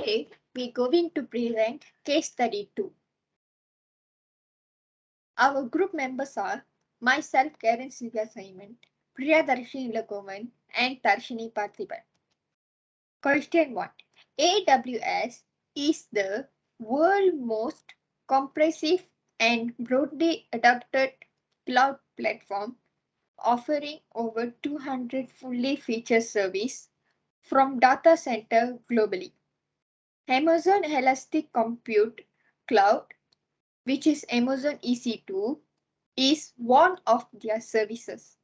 Today, we're going to present case study 2. Our group members are myself, Karen Sivya Simon, Priyadarshini Lagovan, and Tarshini Parthiban. Question 1. AWS is the world's most comprehensive and broadly adopted cloud platform, offering over 200 fully featured services from data center globally. Amazon Elastic Compute Cloud, which is Amazon EC2, is one of their services.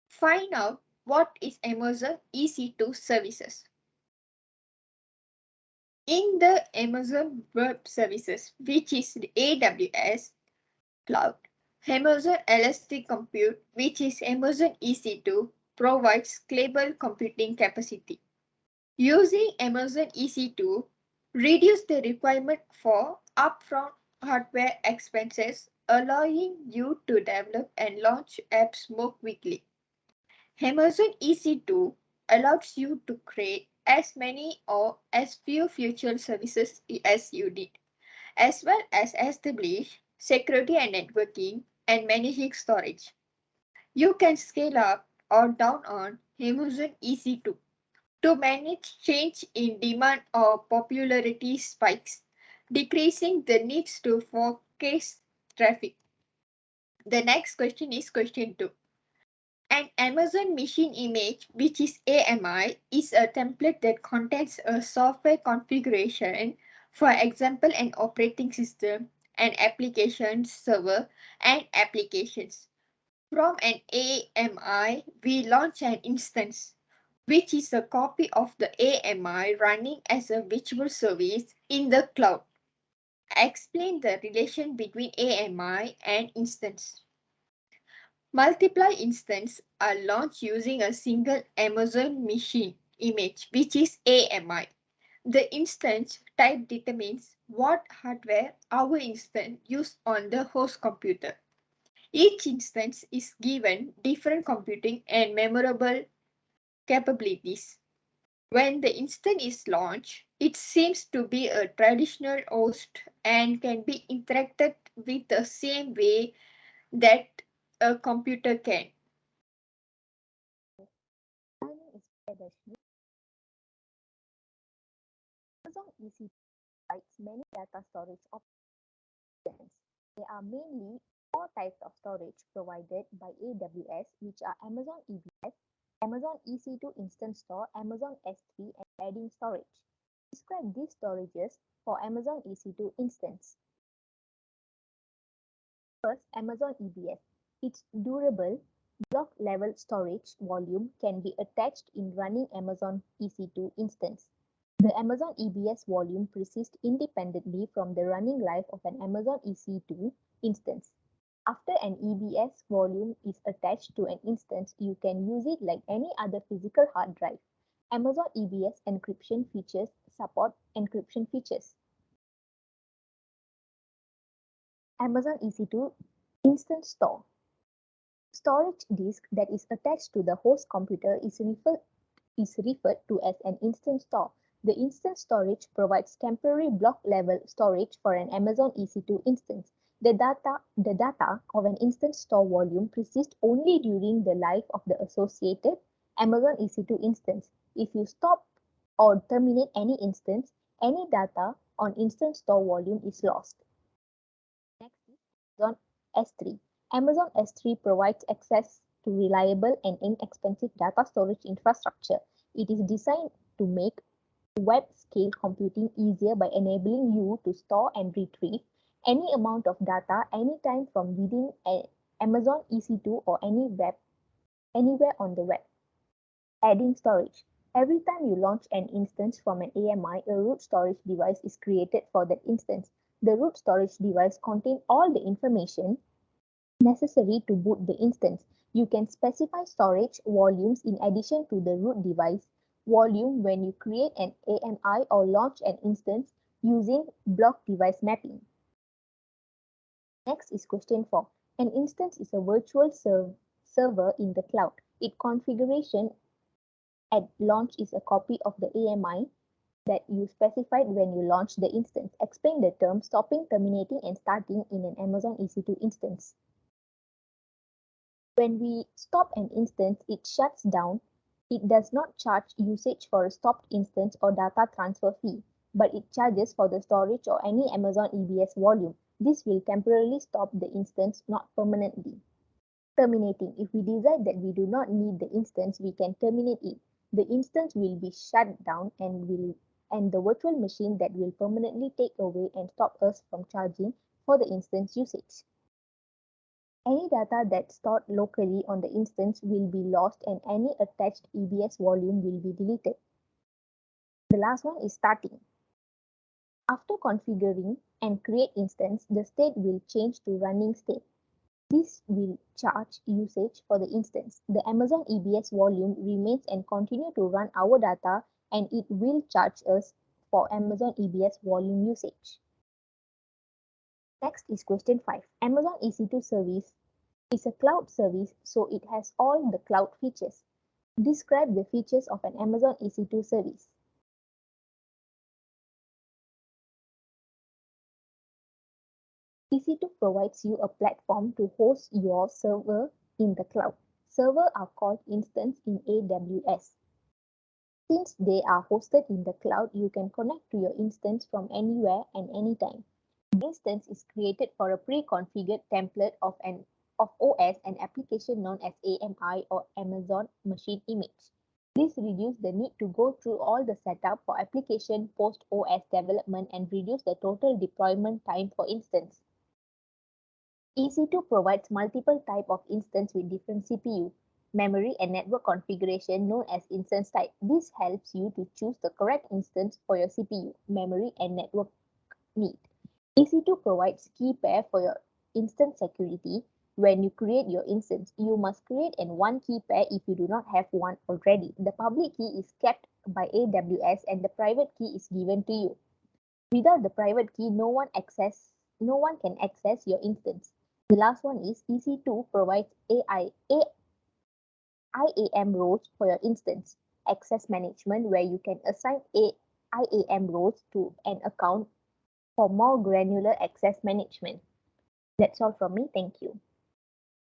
Find out what is Amazon EC2 services. In the Amazon Web Services, which is the AWS Cloud, Amazon Elastic Compute, which is Amazon EC2, provides scalable computing capacity. Using Amazon EC2 reduce the requirement for upfront hardware expenses, allowing you to develop and launch apps more quickly. Amazon EC2 allows you to create as many or as few future services as you need, as well as establish security and networking and managing storage. You can scale up or down on Amazon EC2 to manage change in demand or popularity spikes, decreasing the needs to forecast traffic. The next question is question 2. An Amazon Machine Image, which is AMI, is a template that contains a software configuration, for example, an operating system, an application server, and applications. From an AMI, we launch an instance, which is a copy of the AMI running as a virtual service in the cloud. Explain the relation between AMI and instance. Multiply instances are launched using a single Amazon machine image, which is AMI. The instance type determines what hardware our instance uses on the host computer. Each instance is given different computing and memorable capabilities. When the instance is launched, it seems to be a traditional host and can be interacted with the same way that a computer can. My name is Priyadarshini. Amazon EC2 provides many data storage options. There are mainly four types of storage provided by AWS, which are Amazon EBS, Amazon EC2 Instant Store, Amazon S3, and Adding Storage. Describe these storages for Amazon EC2 instance. First, Amazon EBS. Its durable block-level storage volume can be attached in running Amazon EC2 instance. The Amazon EBS volume persists independently from the running life of an Amazon EC2 instance. After an EBS volume is attached to an instance, you can use it like any other physical hard drive. Amazon EBS encryption features support encryption features. Amazon EC2 Instant Store. Storage disk that is attached to the host computer is referred to as an instant store. The instant storage provides temporary block-level storage for an Amazon EC2 instance. The data of an instant store volume persists only during the life of the associated Amazon EC2 instance. If you stop or terminate any instance, any data on instant store volume is lost. Next is Amazon S3. Amazon S3 provides access to reliable and inexpensive data storage infrastructure. It is designed to make web-scale computing easier by enabling you to store and retrieve any amount of data anytime from within Amazon EC2 or anywhere on the web. Adding storage. Every time you launch an instance from an AMI, a root storage device is created for that instance. The root storage device contains all the information necessary to boot the instance. You can specify storage volumes in addition to the root device volume when you create an AMI or launch an instance using block device mapping. Next is question 4. An instance is a virtual server in the cloud. Its configuration at launch is a copy of the AMI that you specified when you launch the instance. Explain the term stopping, terminating, and starting in an Amazon EC2 instance. When we stop an instance, it shuts down. It does not charge usage for a stopped instance or data transfer fee, but it charges for the storage or any Amazon EBS volume. This will temporarily stop the instance, not permanently. Terminating. If we decide that we do not need the instance, we can terminate it. The instance will be shut down and the virtual machine that will permanently take away and stop us from charging for the instance usage. Any data that's stored locally on the instance will be lost and any attached EBS volume will be deleted. The last one is starting. After configuring and create instance, the state will change to running state. This will charge usage for the instance. The Amazon EBS volume remains and continue to run our data and it will charge us for Amazon EBS volume usage. Next is question 5. Amazon EC2 service is a cloud service, so it has all the cloud features. Describe the features of an Amazon EC2 service. EC2 provides you a platform to host your server in the cloud. Servers are called instance in AWS. Since they are hosted in the cloud, you can connect to your instance from anywhere and anytime. The instance is created for a pre-configured template of OS and application known as AMI or Amazon Machine Image. This reduces the need to go through all the setup for application post-OS development and reduce the total deployment time for instance. EC2 provides multiple types of instance with different CPU, memory, and network configuration known as instance type. This helps you to choose the correct instance for your CPU, memory, and network need. EC2 provides key pair for your instance security. When you create your instance, you must create one key pair if you do not have one already. The public key is kept by AWS and the private key is given to you. Without the private key, no one can access your instance. The last one is EC2 provides IAM roles for your instance. Access management, where you can assign IAM roles to an account for more granular access management. That's all from me. Thank you.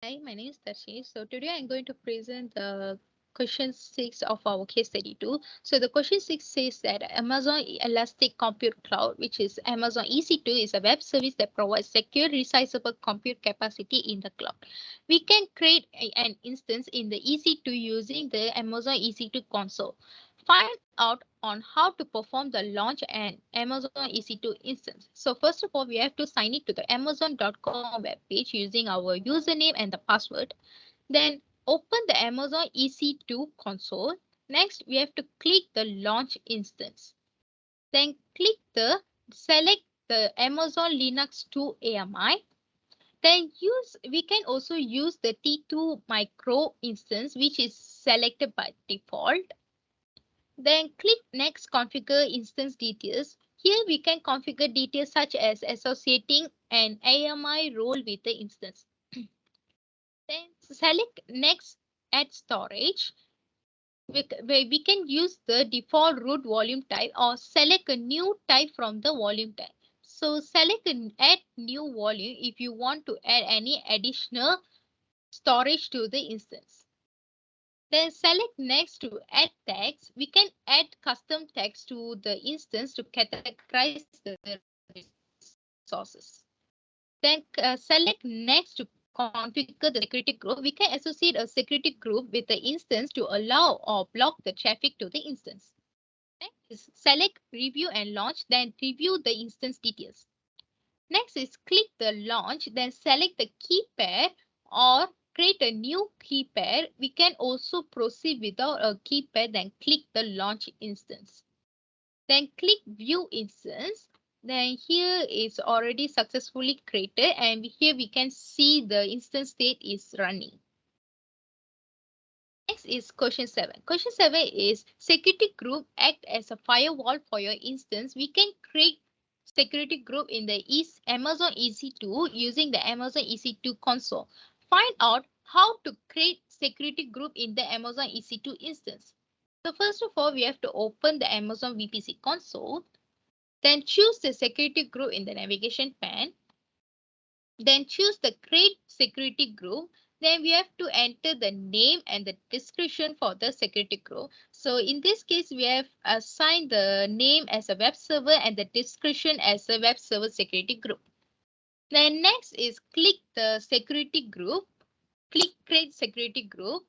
Hi, my name is Darshi. So today I'm going to present the question 6 of our case study 2. So the question 6 says that Amazon Elastic Compute Cloud, which is Amazon EC2, is a web service that provides secure, resizable compute capacity in the cloud. We can create an instance in the EC2 using the Amazon EC2 console. Find out on how to perform the launch and Amazon EC2 instance. So first of all, we have to sign in to the Amazon.com webpage using our username and the password. Then open the Amazon EC2 console. Next, we have to click the launch instance. Then select the Amazon Linux 2 AMI. Then we can also use the T2 micro instance, which is selected by default. Then click Next, Configure Instance Details. Here we can configure details such as associating an AMI role with the instance. Then select Next, Add Storage, where we can use the default root volume type or select a new type from the volume type. So select Add New Volume if you want to add any additional storage to the instance. Then select Next to add tags. We can add custom tags to the instance to categorize the resources. Then select Next to configure the security group. We can associate a security group with the instance to allow or block the traffic to the instance. Next is select Review and Launch, then review the instance details. Next is click the launch, then select the key pair or create a new key pair. We can also proceed without a key pair, then click the launch instance. Then click view instance. Then here is already successfully created and here we can see the instance state is running. Next is question 7. Question 7 is security group act as a firewall for your instance. We can create security group in the Amazon EC2 using the Amazon EC2 console. Find out how to create security group in the Amazon EC2 instance. So first of all, we have to open the Amazon VPC console. Then choose the security group in the navigation pane. Then choose the create security group. Then we have to enter the name and the description for the security group. So in this case, we have assigned the name as a web server and the description as a web server security group. Then next is click the security group. Click create security group.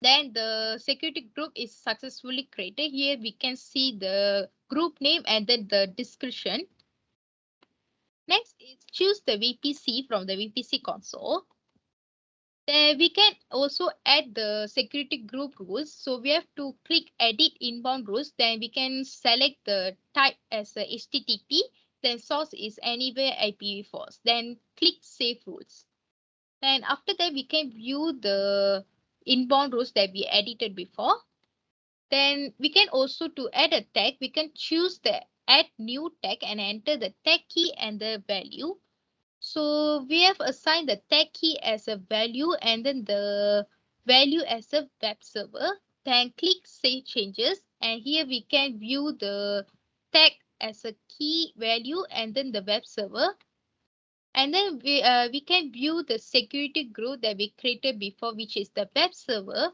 Then the security group is successfully created. Here we can see the group name and then the description. Next is choose the VPC from the VPC console. Then we can also add the security group rules. So we have to click edit inbound rules. Then we can select the type as a HTTP. Then source is anywhere IPv4. Then click save rules. Then after that, we can view the inbound rules that we edited before. Then we can also, to add a tag, we can choose the add new tag and enter the tag key and the value. So we have assigned the tag key as a value and then the value as a web server. Then click save changes, and here we can view the tag as a key value and then the web server. And then we can view the security group that we created before, which is the web server.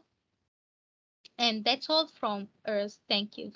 And that's all from us. Thank you.